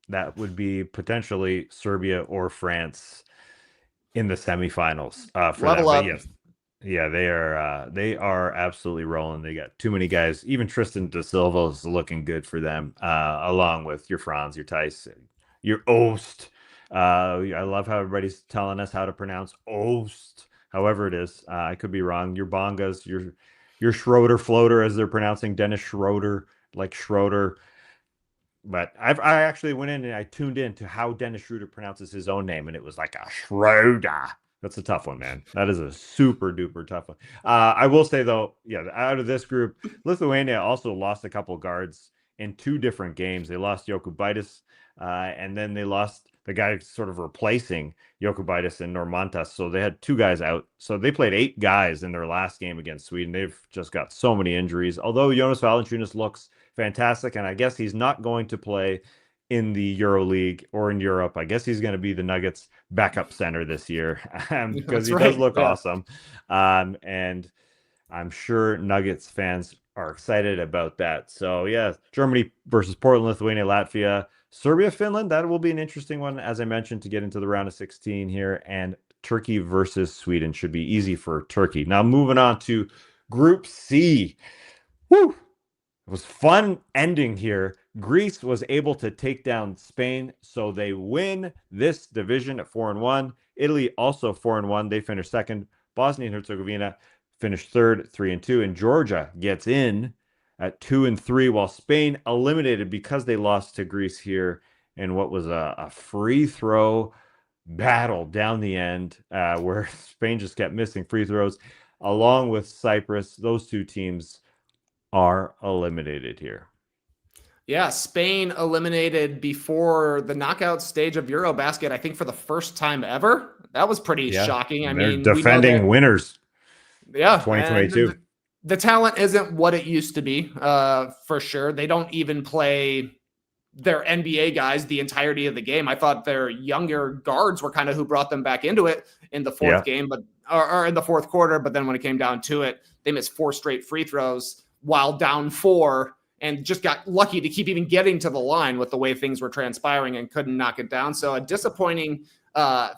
that would be potentially Serbia or France in the semifinals for Level that. up. Yeah, they are absolutely rolling. They got too many guys. Even Tristan da Silva is looking good for them, along with your Franz, your Tyson, your Oost. I love how everybody's telling us how to pronounce Oost. However it is, I could be wrong. Your Bongas, your Schroeder floater, as they're pronouncing Dennis Schroeder, like Schroeder. But I actually went in and I tuned in to how Dennis Schroeder pronounces his own name, and it was like a Schroeder. That's a tough one, man. That is a super duper tough one. I will say though, yeah, out of this group, Lithuania also lost a couple guards in 2 different games. They lost Jokubaitis, and then they lost the guy sort of replacing Jokubaitis and Normantas. So they had 2 guys out. So they played 8 guys in their last game against Sweden. They've just got so many injuries. Although Jonas Valanciunas looks fantastic, and I guess he's not going to play in the Euro League or in Europe. I guess he's going to be the Nuggets backup center this year because he does look awesome. And I'm sure Nuggets fans are excited about that. So yeah, Germany versus Portland, Lithuania, Latvia, Serbia, Finland. That will be an interesting one, as I mentioned, to get into the round of 16 here. And Turkey versus Sweden should be easy for Turkey. Now moving on to Group C. Woo! It was fun ending here. Greece was able to take down Spain, so they win this division at 4-1. Italy also 4-1. They finished second. Bosnia and Herzegovina finished third, 3-2, and Georgia gets in at 2-3, while Spain eliminated because they lost to Greece here in what was a free throw battle down the end, where Spain just kept missing free throws, along with Cyprus. Those 2 teams are eliminated here. Yeah, Spain eliminated before the knockout stage of EuroBasket, I think for the first time ever. That was pretty shocking. I mean, defending winners. Yeah, 2022. The talent isn't what it used to be, for sure. They don't even play their NBA guys the entirety of the game. I thought their younger guards were kind of who brought them back into it in the fourth game, or in the fourth quarter. But then when it came down to it, they missed 4 straight free throws while down 4 and just got lucky to keep even getting to the line with the way things were transpiring and couldn't knock it down. So a disappointing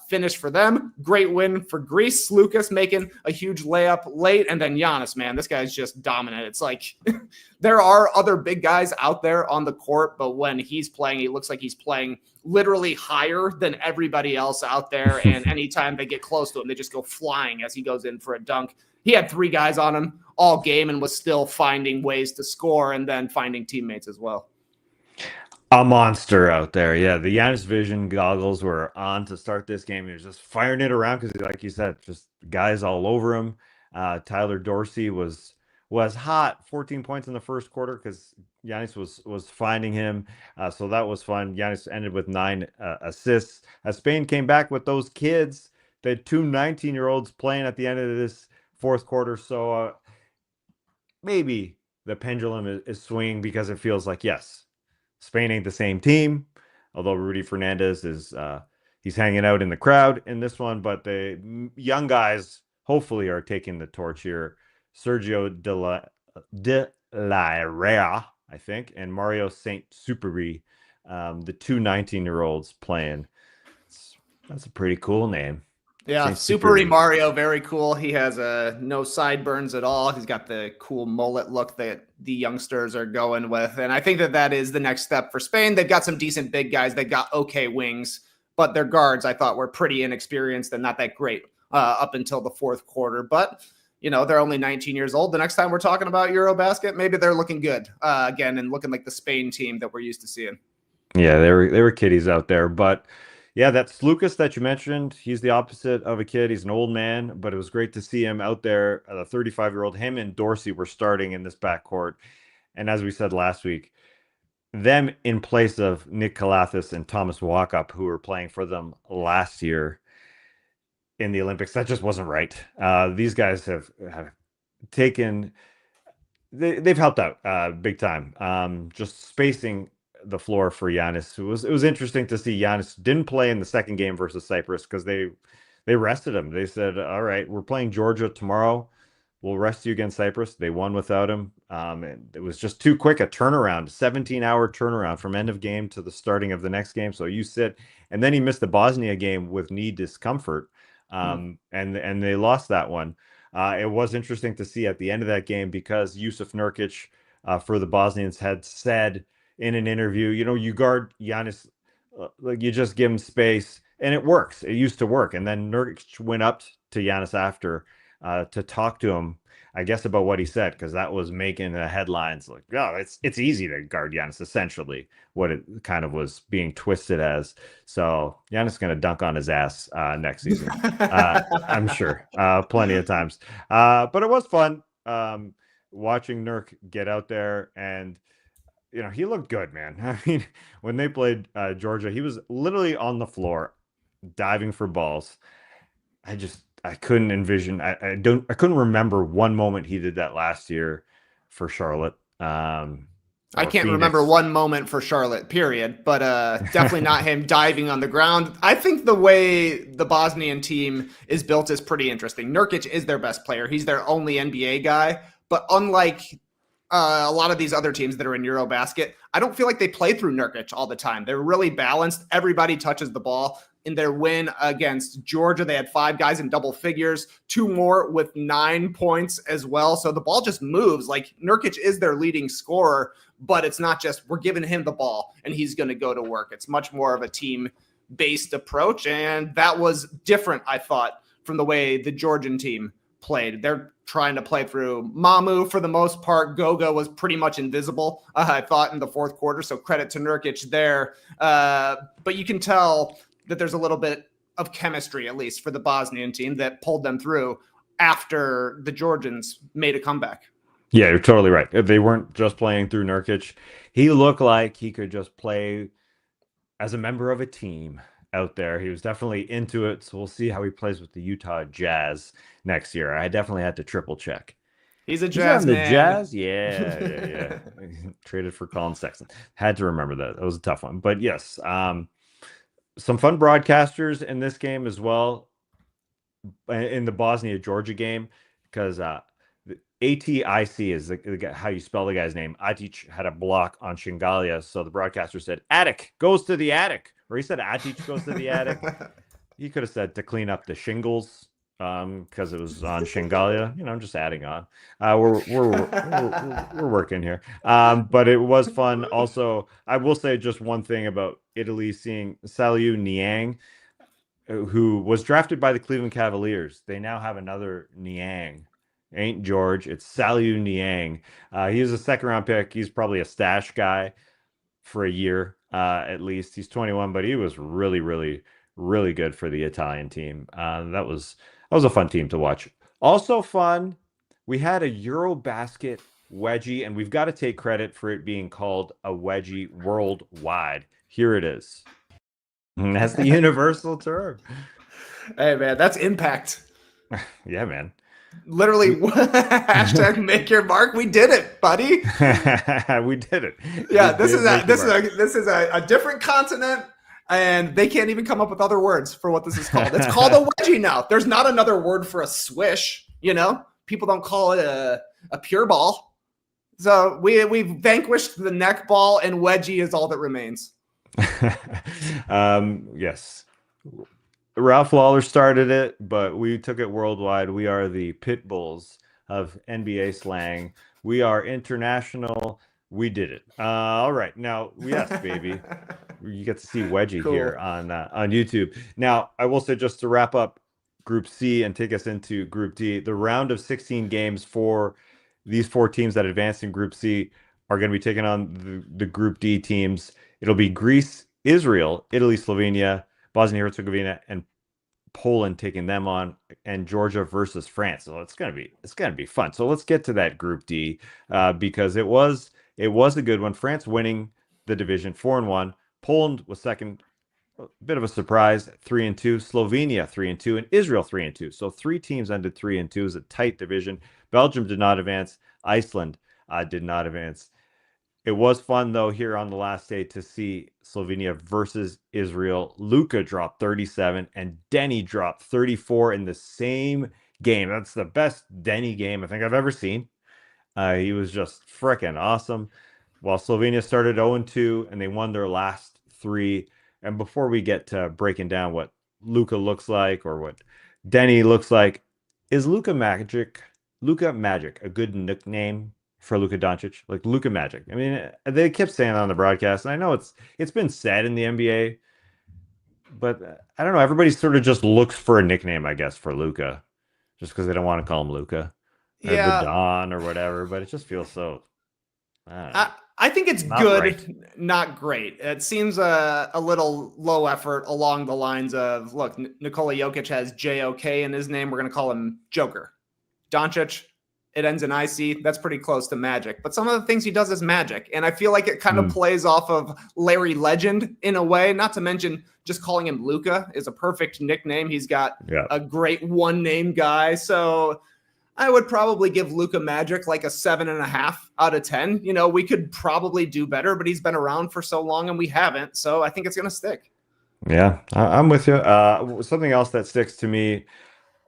finish for them. Great win for Greece. Lucas making a huge layup late, and then Giannis, man, this guy's just dominant. It's like there are other big guys out there on the court, but when he's playing, he looks like he's playing literally higher than everybody else out there. And anytime they get close to him, they just go flying as he goes in for a dunk. He had 3 guys on him all game and was still finding ways to score and then finding teammates as well. A monster out there. Yeah, the Giannis Vision goggles were on to start this game. He was just firing it around because, like you said, just guys all over him. Tyler Dorsey was hot, 14 points in the first quarter because Giannis was finding him. So that was fun. Giannis ended with 9 assists. Spain came back with those kids. They had 2 19-year-olds playing at the end of this fourth quarter. So maybe the pendulum is swinging because it feels like, yes, Spain ain't the same team, although Rudy Fernandez is he's hanging out in the crowd in this one. But the young guys hopefully are taking the torch here. Sergio de la Rea, I think, and Mario Saint-Supéry, the 2 19-year-olds playing. That's a pretty cool name. Yeah, Super Mario, very cool. He has no sideburns at all. He's got the cool mullet look that the youngsters are going with. And I think that is the next step for Spain. They've got some decent big guys. They've got okay wings, but their guards, I thought, were pretty inexperienced and not that great up until the fourth quarter. But, they're only 19 years old. The next time we're talking about EuroBasket, maybe they're looking good again and looking like the Spain team that we're used to seeing. Yeah, they were kiddies out there, but yeah, that's Lucas that you mentioned. He's the opposite of a kid. He's an old man, but it was great to see him out there. The 35-year-old, him and Dorsey were starting in this backcourt. And as we said last week, them in place of Nick Kalathis and Thomas Walkup, who were playing for them last year in the Olympics, that just wasn't right. These guys have taken, they've helped out big time. Just spacing the floor for Giannis. It was interesting to see Giannis didn't play in the second game versus Cyprus because they rested him. They said, all right, we're playing Georgia tomorrow. We'll rest you against Cyprus. They won without him. And it was just too quick a turnaround, 17-hour turnaround from end of game to the starting of the next game. So you sit, and then he missed the Bosnia game with knee discomfort. And they lost that one. It was interesting to see at the end of that game because Yusuf Nurkic for the Bosnians had said in an interview, you guard Giannis, like you just give him space, and it works. It used to work. And then Nurkic went up to Giannis after to talk to him, I guess, about what he said, because that was making the headlines like, oh, it's easy to guard Giannis, essentially, what it kind of was being twisted as. So Giannis is going to dunk on his ass next season, I'm sure, plenty of times. But it was fun watching Nurk get out there, and he looked good, man. I mean, when they played Georgia, he was literally on the floor diving for balls. I couldn't envision. I couldn't remember one moment he did that last year for Charlotte. I can't remember one moment for Charlotte, period. But definitely not him diving on the ground. I think the way the Bosnian team is built is pretty interesting. Nurkic is their best player. He's their only NBA guy. But unlike a lot of these other teams that are in EuroBasket, I don't feel like they play through Nurkic all the time. They're really balanced. Everybody touches the ball. In their win against Georgia, they had 5 guys in double figures, 2 more with 9 points as well. So the ball just moves. Like, Nurkic is their leading scorer, but it's not just we're giving him the ball and he's going to go to work. It's much more of a team-based approach, and that was different, I thought, from the way the Georgian team played. They're trying to play through Mamu for the most part. Goga was pretty much invisible, I thought, in the fourth quarter, so credit to Nurkic there. But you can tell that there's a little bit of chemistry, at least for the Bosnian team, that pulled them through after the Georgians made a comeback. Yeah, you're totally right. If they weren't just playing through Nurkic, he looked like he could just play as a member of a team out there. He was definitely into it, so we'll see how he plays with the Utah Jazz next year. I definitely had to triple check. He's a Jazz man. The Jazz? Yeah. Traded for Colin Sexton. Had to remember that. That was a tough one. But yes, some fun broadcasters in this game as well, in the Bosnia-Georgia game, because ATIC is how you spell the guy's name. Atic had a block on Shingalia, so the broadcaster said Attic goes to the attic, or he said Atic goes to the attic. He could have said to clean up the shingles because it was on Shingalia. I'm just adding on. We're working here. But it was fun. Also, I will say just one thing about Italy, seeing Saliu Niang, who was drafted by the Cleveland Cavaliers. They now have another Niang. Ain't George. It's Saliu Niang. He was a second-round pick. He's probably a stash guy for a year at least. He's 21, but he was really, really, really good for the Italian team. That was a fun team to watch. Also fun, we had a EuroBasket Wedgie, and we've got to take credit for it being called a Wedgie worldwide. Here it is. That's the universal term. Hey, man, that's impact. Yeah, man. Literally, hashtag make your mark. We did it, buddy. We did it. Yeah, this is a different continent, and they can't even come up with other words for what this is called. It's called a wedgie now. There's not another word for a swish. People don't call it a pure ball. So we've vanquished the neck ball, and wedgie is all that remains. Yes. Ralph Lawler started it, but we took it worldwide. We are the pit bulls of NBA slang. We are international. We did it. All right. Now, yes, baby. You get to see Wedgie here on YouTube. Now, I will say, just to wrap up Group C and take us into Group D, the round of 16 games for these 4 teams that advanced in Group C are going to be taking on the Group D teams. It'll be Greece, Israel, Italy, Slovenia, Bosnia-Herzegovina, and Poland taking them on, and Georgia versus France. So it's gonna be fun. So let's get to that Group D because it was a good one. France winning the division 4-1. Poland was second, a bit of a surprise, 3-2. Slovenia 3-2, and Israel 3-2. So 3 teams ended 3-2. It was a tight division. Belgium did not advance. Iceland did not advance. It was fun, though, here on the last day to see Slovenia versus Israel. Luka dropped 37 and Denny dropped 34 in the same game. That's the best Denny game I think I've ever seen. He was just freaking awesome. While Slovenia started 0-2 and they won their last 3. And before we get to breaking down what Luka looks like or what Denny looks like, is Luka Magic a good nickname for Luka Doncic? Like Luka Magic. I mean, they kept saying that on the broadcast, and I know it's been said in the NBA, but I don't know. Everybody sort of just looks for a nickname, I guess, for Luka, just because they don't want to call him Luka or the Don or whatever. But it just feels so. I think it's good, not great. It seems a little low effort along the lines of, look, Nikola Jokic has JOK in his name. We're going to call him Joker. Doncic, it ends in IC. That's pretty close to Magic. But some of the things he does is Magic. And I feel like it kind of plays off of Larry Legend in a way, not to mention just calling him Luka is a perfect nickname. He's got a great one-name guy. So I would probably give Luka Magic like a 7.5 out of 10. We could probably do better, but he's been around for so long and we haven't. So I think it's going to stick. Yeah, I'm with you. Something else that sticks to me,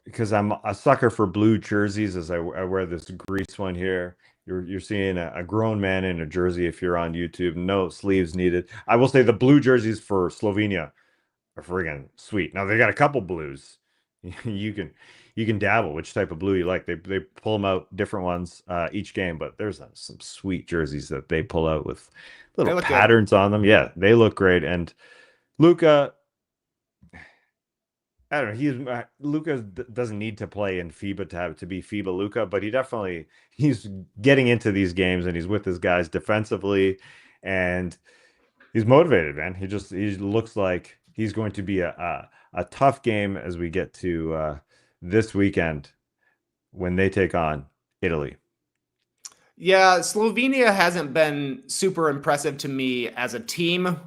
because I'm a sucker for blue jerseys, as I wear this Greece one here. You're seeing a grown man in a jersey if you're on YouTube. No sleeves needed. I will say the blue jerseys for Slovenia are friggin' sweet. Now they got a couple blues. You can dabble which type of blue you like. They pull them out different ones each game, but there's some sweet jerseys that they pull out with little patterns on them. Yeah, they look great. And Luka, I don't know. Luka doesn't need to play in FIBA to be FIBA Luka, but he's getting into these games and he's with his guys defensively, and he's motivated, man. He looks like he's going to be a tough game as we get to this weekend when they take on Italy. Yeah, Slovenia hasn't been super impressive to me as a team,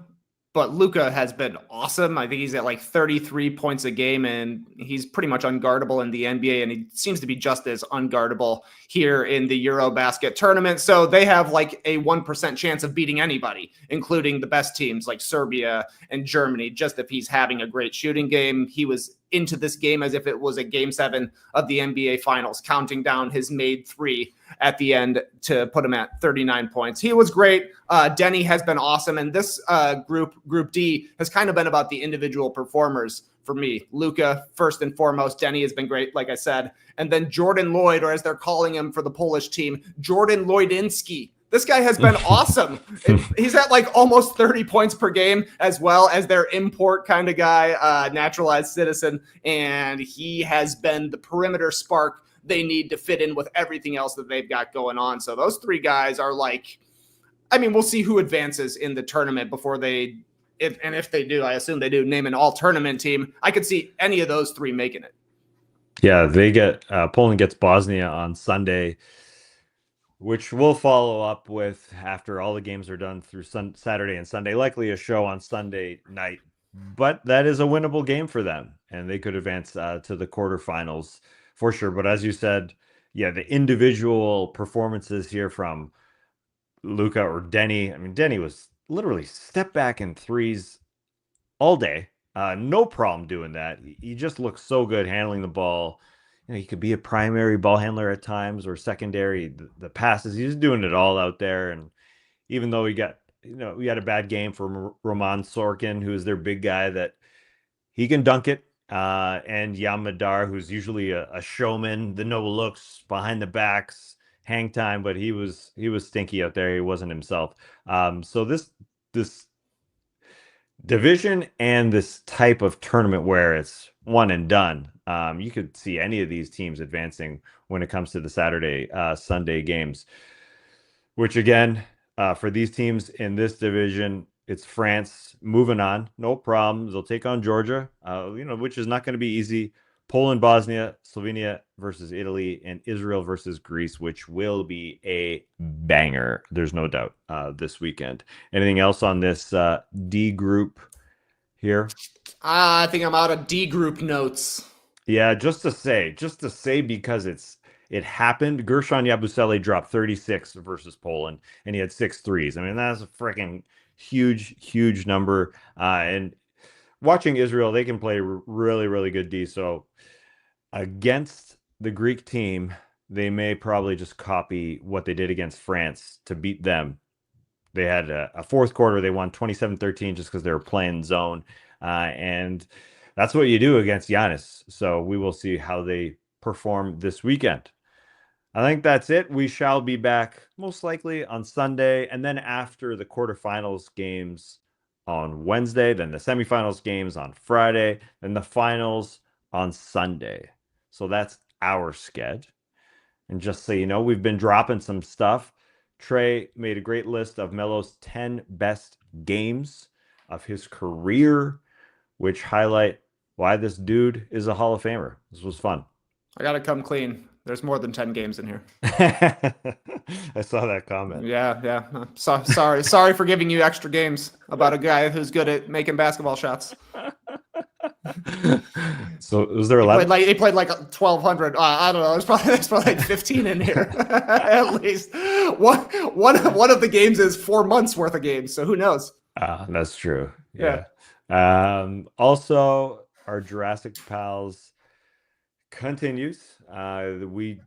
but Luka has been awesome. I think he's at like 33 points a game, and he's pretty much unguardable in the NBA, and he seems to be just as unguardable here in the EuroBasket tournament. So they have like a 1% chance of beating anybody, including the best teams like Serbia and Germany, just if he's having a great shooting game. He was into this game as if it was a game 7 of the NBA Finals, counting down his made 3 at the end to put him at 39 points. He was great. Denny has been awesome. And this group D has kind of been about the individual performers for me. Luka, first and foremost. Denny has been great, like I said. And then Jordan Lloyd, or as they're calling him for the Polish team, Jordan Lloydinski. This guy has been awesome. He's at like almost 30 points per game, as well as their import kind of guy, naturalized citizen. And he has been the perimeter spark they need to fit in with everything else that they've got going on. So those 3 guys are like, I mean, we'll see who advances in the tournament before they, if they do, I assume they do, name an all-tournament team. I could see any of those 3 making it. Yeah, they get Poland gets Bosnia on Sunday, which we'll follow up with after all the games are done through Saturday and Sunday. Likely a show on Sunday night, but that is a winnable game for them, and they could advance to the quarterfinals for sure. But as you said, yeah, the individual performances here from Luka or Denny. I mean, Denny was literally step back in threes all day. No problem doing that. He just looks so good handling the ball. You know, he could be a primary ball handler at times or secondary. The passes, he's doing it all out there. And even though we had a bad game from Roman Sorkin, who is their big guy, that he can dunk it. And Yamadar, who's usually a showman, the no looks, behind the backs, hang time, but he was stinky out there. He wasn't himself. So this division and this type of tournament where it's one and done, you could see any of these teams advancing when it comes to the Saturday, Sunday games, which again, for these teams in this division, it's France moving on. No problems. They'll take on Georgia, which is not going to be easy. Poland, Bosnia, Slovenia versus Italy, and Israel versus Greece, which will be a banger. There's no doubt this weekend. Anything else on this D group here? I think I'm out of D group notes. Yeah, just to say, because it happened. Gershon Yabusele dropped 36 versus Poland, and he had 6 threes. I mean, that's a freaking huge number. And watching Israel, they can play really, really good D. So against the Greek team, they may probably just copy what they did against France to beat them. They had a fourth quarter. They won 27-13 just because they were playing zone. And that's what you do against Giannis. So we will see how they perform this weekend. I think that's it. We shall be back most likely on Sunday. And then after the quarterfinals games on Wednesday, then the semifinals games on Friday, then the finals on Sunday. So that's our schedule. And just so you know, we've been dropping some stuff. Trey made a great list of Melo's 10 best games of his career, which highlight why this dude is a Hall of Famer. This was fun. I got to come clean. There's more than 10 games in here. I saw that comment. Yeah. Sorry for giving you extra games about a guy who's good at making basketball shots. So was there 11? He played like 1,200. I don't know. There's probably like 15 in here at least. One of the games is 4 months worth of games. So who knows? That's true. Yeah. Also, our Jurassic Pals continues. We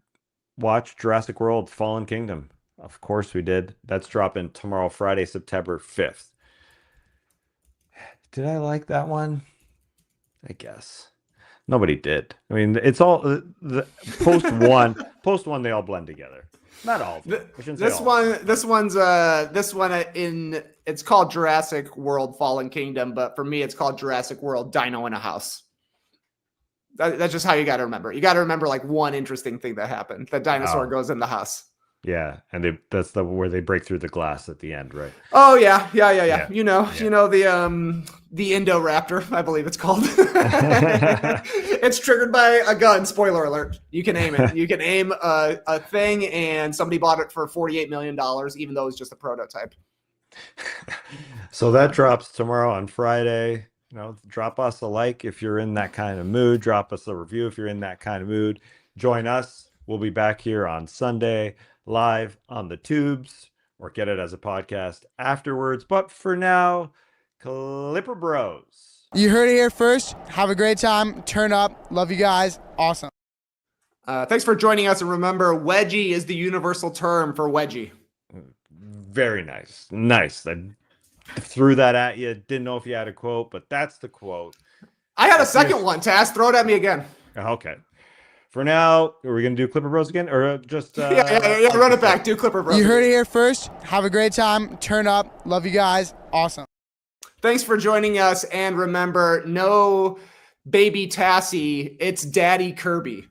watched Jurassic World Fallen Kingdom. Of course we did. That's dropping tomorrow, Friday, September 5th. Did I like that one? I guess nobody did. I mean, it's all the post one. They all blend together. Not all of them. This one it's called Jurassic World Fallen Kingdom, but for me it's called Jurassic World Dino in a House. That's just how you got to remember. You got to remember like one interesting thing that happened. The dinosaur goes in the house. Yeah, and that's where they break through the glass at the end, right? Oh yeah. You know the Indoraptor, I believe it's called. It's triggered by a gun. Spoiler alert. You can aim it. You can aim a thing, and somebody bought it for $48 million, even though it's just a prototype. So that drops tomorrow on Friday. Drop us a like if you're in that kind of mood. Drop us a review if you're in that kind of mood. Join us. We'll be back here on Sunday, live on the tubes, or get it as a podcast afterwards. But for now, Clipper Bros. You heard it here first. Have a great time. Turn up. Love you guys. Awesome. Thanks for joining us. And remember, wedgie is the universal term for wedgie. Very nice. Nice. I threw that at you. Didn't know if you had a quote, but that's the quote. I had a second one, Tass. Throw it at me again. Okay. For now, are we going to do Clipper Bros again? Or just... Yeah. Run it back. Do Clipper Bros. You heard it here first. Have a great time. Turn up. Love you guys. Awesome. Thanks for joining us. And remember, no baby Tassie. It's Daddy Kirby.